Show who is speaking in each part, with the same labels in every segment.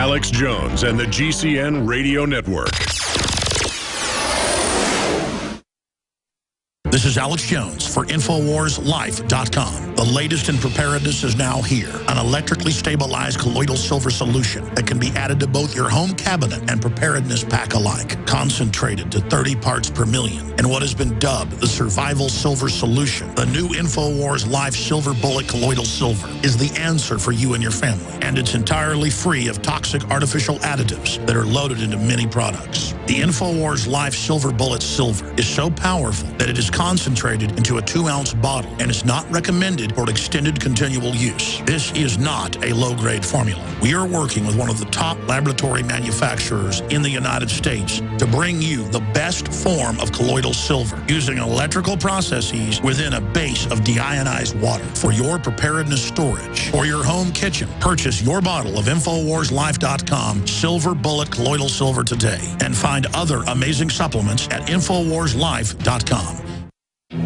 Speaker 1: Alex Jones and the GCN Radio Network.
Speaker 2: This is Alex Jones for InfoWarsLife.com. The latest in preparedness is now here. An electrically stabilized colloidal silver solution that can be added to both your home cabinet and preparedness pack alike. Concentrated to 30 parts per million in what has been dubbed the survival silver solution. The new InfoWars Life Silver Bullet Colloidal Silver is the answer for you and your family. And it's entirely free of toxic artificial additives that are loaded into many products. The InfoWars Life Silver Bullet Silver is so powerful that it is concentrated into a 2-ounce bottle and is not recommended for extended continual use. This is not a low-grade formula. We are working with one of the top laboratory manufacturers in the United States to bring you the best form of colloidal silver using electrical processes within a base of deionized water for your preparedness storage or your home kitchen. Purchase your bottle of InfoWarsLife.com Silver Bullet Colloidal Silver today and find other amazing supplements at InfoWarsLife.com.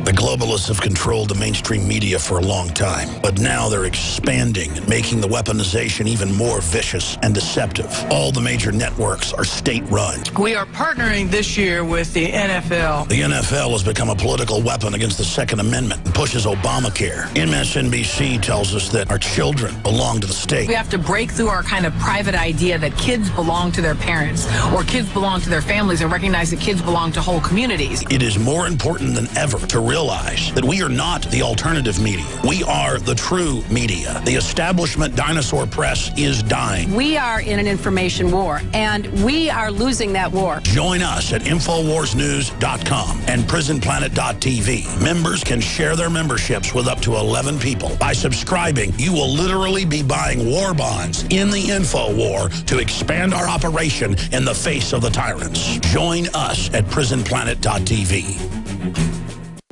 Speaker 2: The globalists have controlled the mainstream media for a long time, but now they're expanding and making the weaponization even more vicious and deceptive. All the major networks are state-run.
Speaker 3: We are partnering this year with the NFL.
Speaker 2: The NFL has become a political weapon against the Second Amendment and pushes Obamacare. MSNBC tells us that our children belong to the state.
Speaker 3: We have to break through our kind of private idea that kids belong to their parents or kids belong to their families and recognize that kids belong to whole communities.
Speaker 2: It is more important than ever to realize that we are not the alternative media. We are the true media. The establishment dinosaur press is dying.
Speaker 4: We are in an information war, and we are losing that war.
Speaker 2: Join us at InfoWarsNews.com and PrisonPlanet.tv. Members can share their memberships with up to 11 people. By subscribing, you will literally be buying war bonds in the info war to expand our operation in the face of the tyrants. Join us at PrisonPlanet.tv.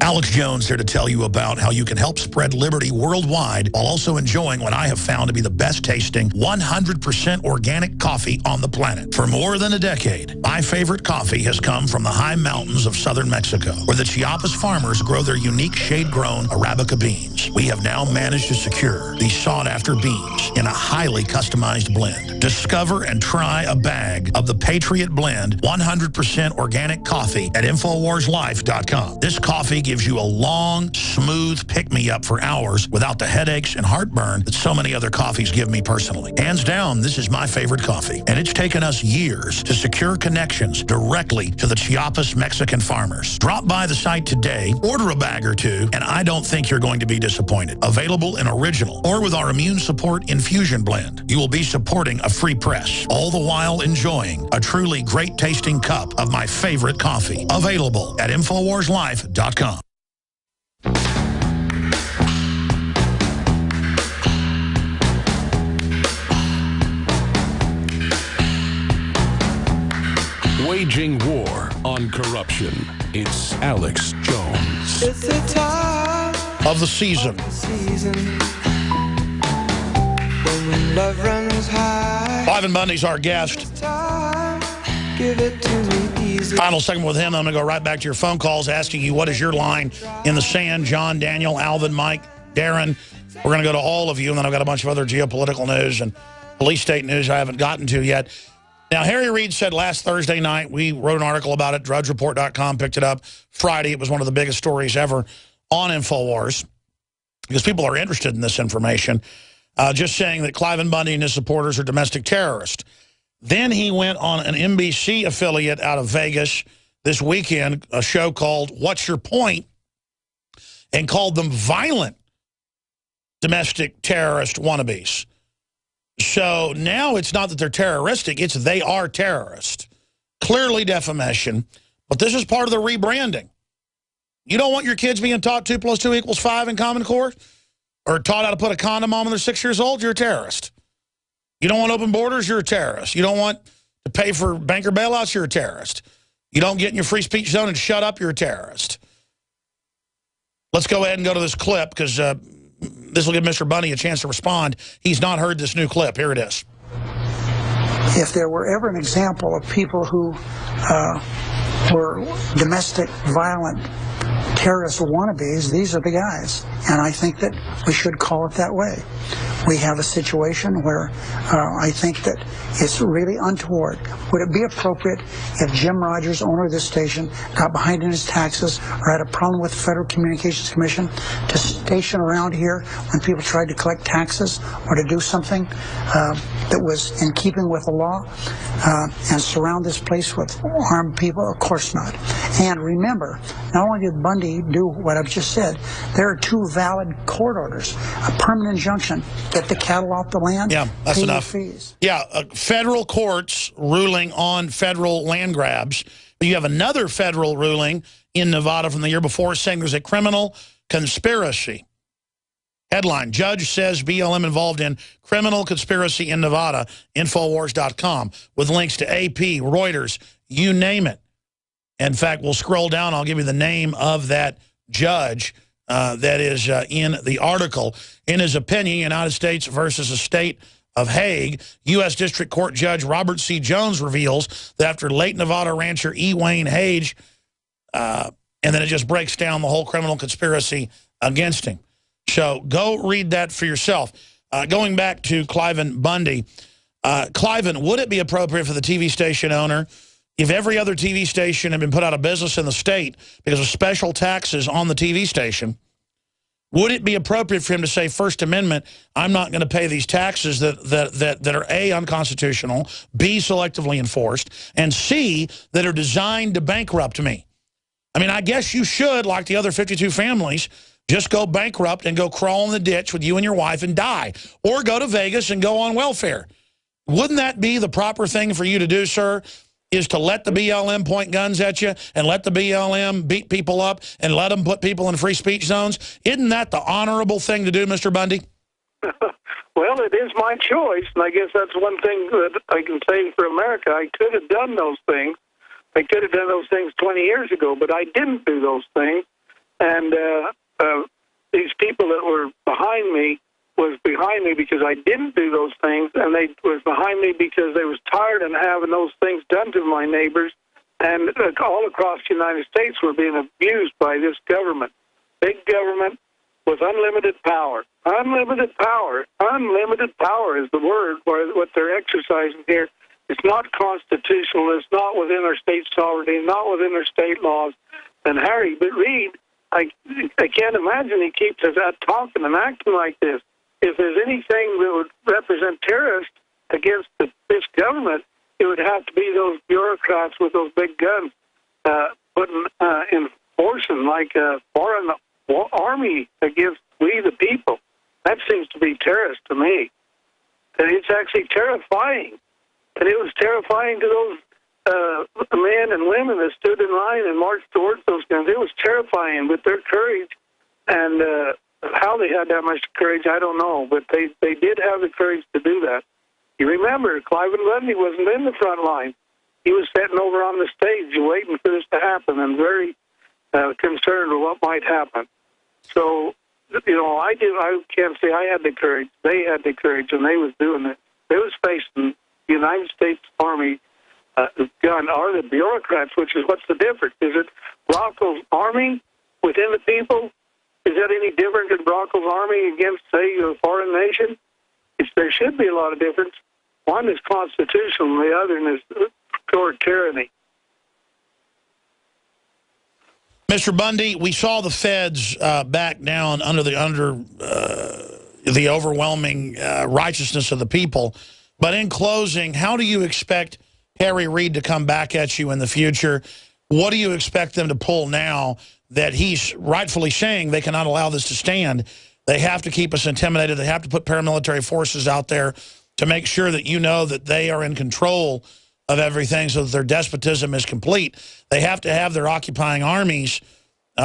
Speaker 2: Alex Jones here to tell you about how you can help spread liberty worldwide while also enjoying what I have found to be the best tasting 100% organic coffee on the planet. For more than a decade, my favorite coffee has come from the high mountains of southern Mexico, where the Chiapas farmers grow their unique shade-grown Arabica beans. We have now managed to secure these sought-after beans in a highly customized blend. Discover and try a bag of the Patriot Blend 100% organic coffee at InfoWarsLife.com. This coffee gives you a long, smooth pick-me-up for hours without the headaches and heartburn that so many other coffees give me personally. Hands down, this is my favorite coffee, and it's taken us years to secure connections directly to the Chiapas Mexican farmers. Drop by the site today, order a bag or two, and I don't think you're going to be disappointed. Available in original or with our Immune Support Infusion Blend. You will be supporting a free press, all the while enjoying a truly great-tasting cup of my favorite coffee. Available at InfoWarsLife.com.
Speaker 1: Waging war on corruption. It's Alex Jones.
Speaker 5: It's the time
Speaker 2: of the season.
Speaker 5: When love runs high.
Speaker 2: Cliven Bundy's our guest.
Speaker 5: Give it to me easy.
Speaker 2: Final segment with him. I'm going to go right back to your phone calls asking you what is your line in the sand. John, Daniel, Alvin, Mike, Darren. We're going to go to all of you, and then I've got a bunch of other geopolitical news and police state news I haven't gotten to yet. Now, Harry Reid said last Thursday night, we wrote an article about it, DrudgeReport.com picked it up Friday. It was one of the biggest stories ever on InfoWars because people are interested in this information, just saying that Cliven Bundy and his supporters are domestic terrorists. Then he went on an NBC affiliate out of Vegas this weekend, a show called What's Your Point, and called them violent domestic terrorist wannabes. So now it's not that they're terroristic, it's they are terrorists. Clearly defamation, but this is part of the rebranding. You don't want your kids being taught 2 + 2 = 5 in Common Core? Or taught how to put a condom on when they're 6 years old? You're a terrorist. You don't want open borders? You're a terrorist. You don't want to pay for banker bailouts? You're a terrorist. You don't get in your free speech zone and shut up? You're a terrorist. Let's go ahead and go to this clip because this will give Mr. Bundy a chance to respond. He's not heard this new clip. Here it is.
Speaker 6: If there were ever an example of people who were domestic violent terrorist wannabes, these are the guys. And I think that we should call it that way. we have a situation where I think that it's really untoward. Would it be appropriate if Jim Rogers, owner of this station, got behind in his taxes or had a problem with the Federal Communications Commission to station around here when people tried to collect taxes or to do something that was in keeping with the law and surround this place with armed people? Of course not. And remember, not only did Bundy do what I've just said, there are 2 valid court orders, a permanent injunction, get the cattle off the land,
Speaker 2: yeah, that's
Speaker 6: pay
Speaker 2: enough.
Speaker 6: Fees.
Speaker 2: Yeah, federal courts ruling on federal land grabs. You have another federal ruling in Nevada from the year before saying there's a criminal conspiracy. Headline, judge says BLM involved in criminal conspiracy in Nevada, Infowars.com, with links to AP, Reuters, you name it. In fact, we'll scroll down. I'll give you the name of that judge that is in the article. In his opinion, United States versus the state of Hague, U.S. District Court Judge Robert C. Jones reveals that after late Nevada rancher E. Wayne Hage, and then it just breaks down the whole criminal conspiracy against him. So go read that for yourself. Going back to Cliven Bundy, Cliven, would it be appropriate for the TV station owner, if every other TV station had been put out of business in the state because of special taxes on the TV station, would it be appropriate for him to say, First Amendment, I'm not going to pay these taxes that are A, unconstitutional, B, selectively enforced, and C, that are designed to bankrupt me? I mean, I guess you should, like the other 52 families, just go bankrupt and go crawl in the ditch with you and your wife and die. Or go to Vegas and go on welfare. Wouldn't that be the proper thing for you to do, sir? Is to let the BLM point guns at you and let the BLM beat people up and let them put people in free speech zones? Isn't that the honorable thing to do, Mr. Bundy?
Speaker 7: Well, it is my choice, and I guess that's one thing that I can say for America. I could have done those things. I could have done those things 20 years ago, but I didn't do those things. And these people that were behind me was behind me because I didn't do those things, and they was behind me because they was tired of having those things done to my neighbors, and all across the United States were being abused by this government. Big government with unlimited power. Unlimited power. Unlimited power is the word for what they're exercising here. It's not constitutional. It's not within our state sovereignty, not within our state laws. And Harry, but Reid, I can't imagine he keeps us talking and acting like this. If there's anything that would represent terrorists against this government, it would have to be those bureaucrats with those big guns enforcing like a foreign army against we the people. That seems to be terrorist to me. And it's actually terrifying. And it was terrifying to those men and women that stood in line and marched towards those guns. It was terrifying, but their courage and how they had that much courage, I don't know. But they did have the courage to do that. You remember, Cliven Bundy wasn't in the front line. He was sitting over on the stage waiting for this to happen and very concerned with what might happen. So, you know, I can't say I had the courage. They had the courage, and they was doing it. They was facing the United States Army gun, or the bureaucrats, which is, what's the difference? Is it Bronco's army within the people? Is that any different than Bronco's army against, say, a foreign nation? There should be a lot of difference. One is constitutional, the other is pure tyranny.
Speaker 2: Mr. Bundy, we saw the feds back down under the overwhelming righteousness of the people. But in closing, how do you expect Harry Reid to come back at you in the future? What do you expect them to pull now that he's rightfully saying they cannot allow this to stand? They have to keep us intimidated. They have to put paramilitary forces out there to make sure that you know that they are in control of everything so that their despotism is complete. They have to have their occupying armies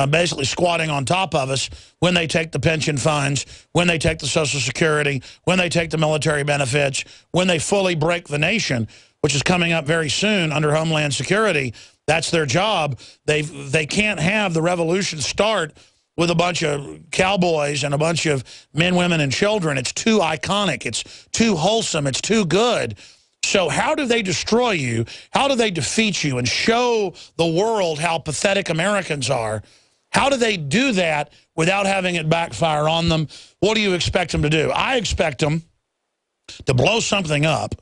Speaker 2: basically squatting on top of us when they take the pension funds, when they take the Social Security, when they take the military benefits, when they fully break the nation, which is coming up very soon under Homeland Security. That's their job. They can't have the revolution start with a bunch of cowboys and a bunch of men, women, and children. It's too iconic. It's too wholesome. It's too good. So how do they destroy you? How do they defeat you and show the world how pathetic Americans are? How do they do that without having it backfire on them? What do you expect them to do? I expect them to blow something up,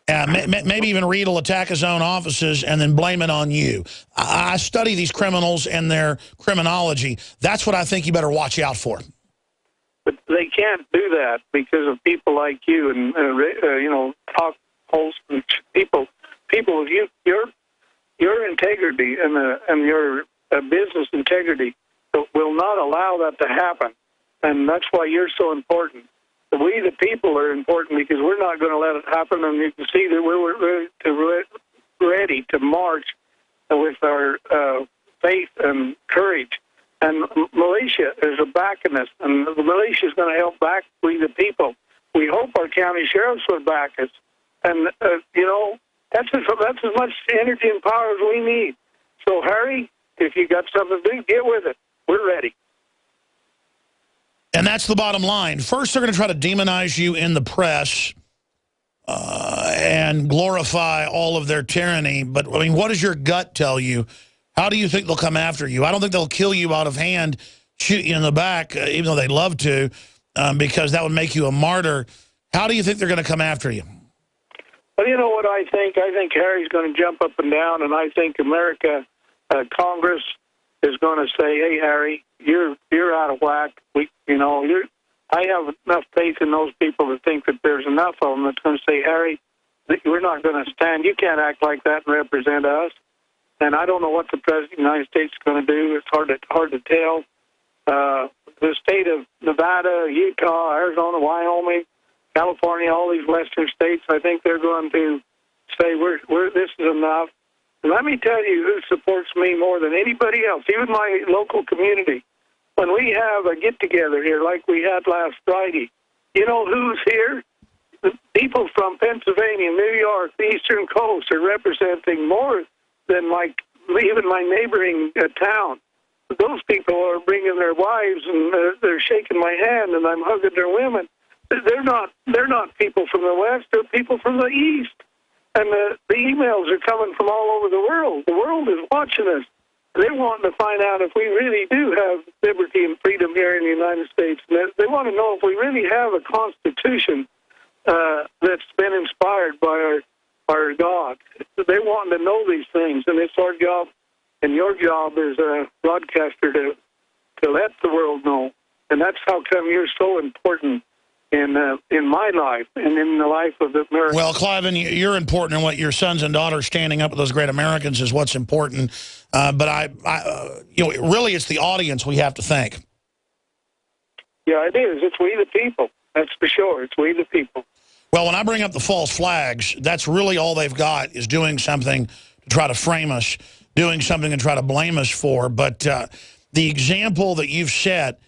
Speaker 2: and maybe even Reed will attack his own offices and then blame it on you. I study these criminals and their criminology. That's what I think you better watch out for.
Speaker 7: But they can't do that because of people like you and talk holes and people of your integrity and your business integrity will not allow that to happen, and that's why you're so important. We, the people, are important because we're not going to let it happen, and you can see that we're ready to march with our faith and courage. And militia is backing us, and the militia is going to help back we, the people. We hope our county sheriffs would back us, and that's as much energy and power as we need. So, Harry, if you got something to do, get with it. We're ready.
Speaker 2: And that's the bottom line. First, they're going to try to demonize you in the press and glorify all of their tyranny. But, I mean, what does your gut tell you? How do you think they'll come after you? I don't think they'll kill you out of hand, shoot you in the back, even though they'd love to, because that would make you a martyr. How do you think they're going to come after you?
Speaker 7: Well, you know what I think? I think Harry's going to jump up and down, and I think America, Congress, is going to say, "Hey, Harry, you're out of whack. I have enough faith in those people to think that there's enough of them that's going to say, Harry, we're not going to stand. You can't act like that and represent us." And I don't know what the President of the United States is going to do. It's hard to tell. The state of Nevada, Utah, Arizona, Wyoming, California, all these western states, I think they're going to say, this is enough. And let me tell you who supports me more than anybody else, even my local community. When we have a get-together here like we had last Friday, you know who's here? The people from Pennsylvania, New York, the Eastern Coast are representing more than even my neighboring town. Those people are bringing their wives, and they're shaking my hand, and I'm hugging their women. They're not people from the West. They're people from the East. And the emails are coming from all over the world. The world is watching us. They're wanting to find out if we really do have liberty and freedom here in the United States. And they want to know if we really have a Constitution that's been inspired by our God. They want to know these things, and it's our job, and your job as a broadcaster to let the world know. And that's how come you're so important in my life and in the life of the Americans.
Speaker 2: Well, Cliven, you're important, and what your sons and daughters standing up with those great Americans is what's important. But really, it's the audience we have to thank.
Speaker 7: Yeah, it is. It's we the people. That's for sure. It's we the people.
Speaker 2: Well, when I bring up the false flags, that's really all they've got is doing something to try to frame us, doing something to try to blame us for. But the example that you've set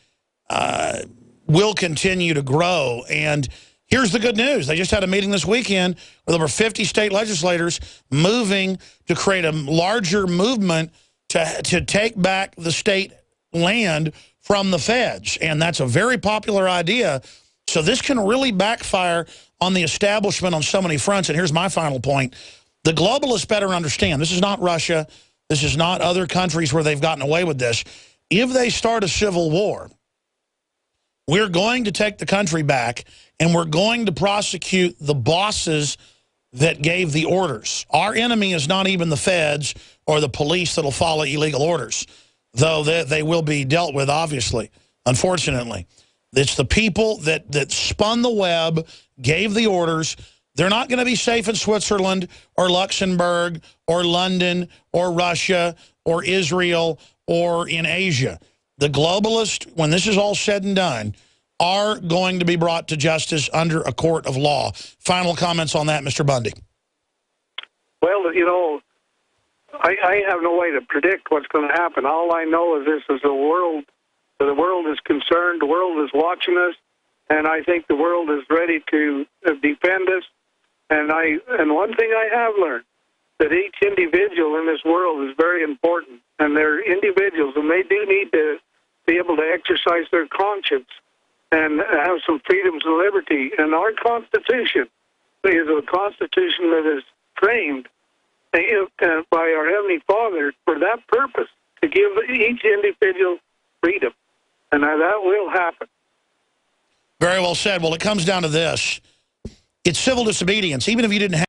Speaker 2: will continue to grow. And here's the good news. They just had a meeting this weekend with over 50 state legislators moving to create a larger movement to take back the state land from the feds. And that's a very popular idea. So this can really backfire on the establishment on so many fronts. And here's my final point. The globalists better understand, this is not Russia. This is not other countries where they've gotten away with this. If they start a civil war, we're going to take the country back, and we're going to prosecute the bosses that gave the orders. Our enemy is not even the feds or the police that'll follow illegal orders, though they will be dealt with, obviously, unfortunately. It's the people that spun the web, gave the orders. They're not going to be safe in Switzerland or Luxembourg or London or Russia or Israel or in Asia. The globalists, when this is all said and done, are going to be brought to justice under a court of law. Final comments on that, Mr. Bundy.
Speaker 7: Well, I have no way to predict what's going to happen. All I know is this is the world is concerned, the world is watching us, and I think the world is ready to defend us. And one thing I have learned, that each individual in this world is very important, and they're individuals, and they do need to be able to exercise their conscience and have some freedoms and liberty. And our Constitution is a Constitution that is framed by our Heavenly Father for that purpose, to give each individual freedom. And that will happen.
Speaker 2: Very well said. Well, it comes down to this. It's civil disobedience. Even if you didn't have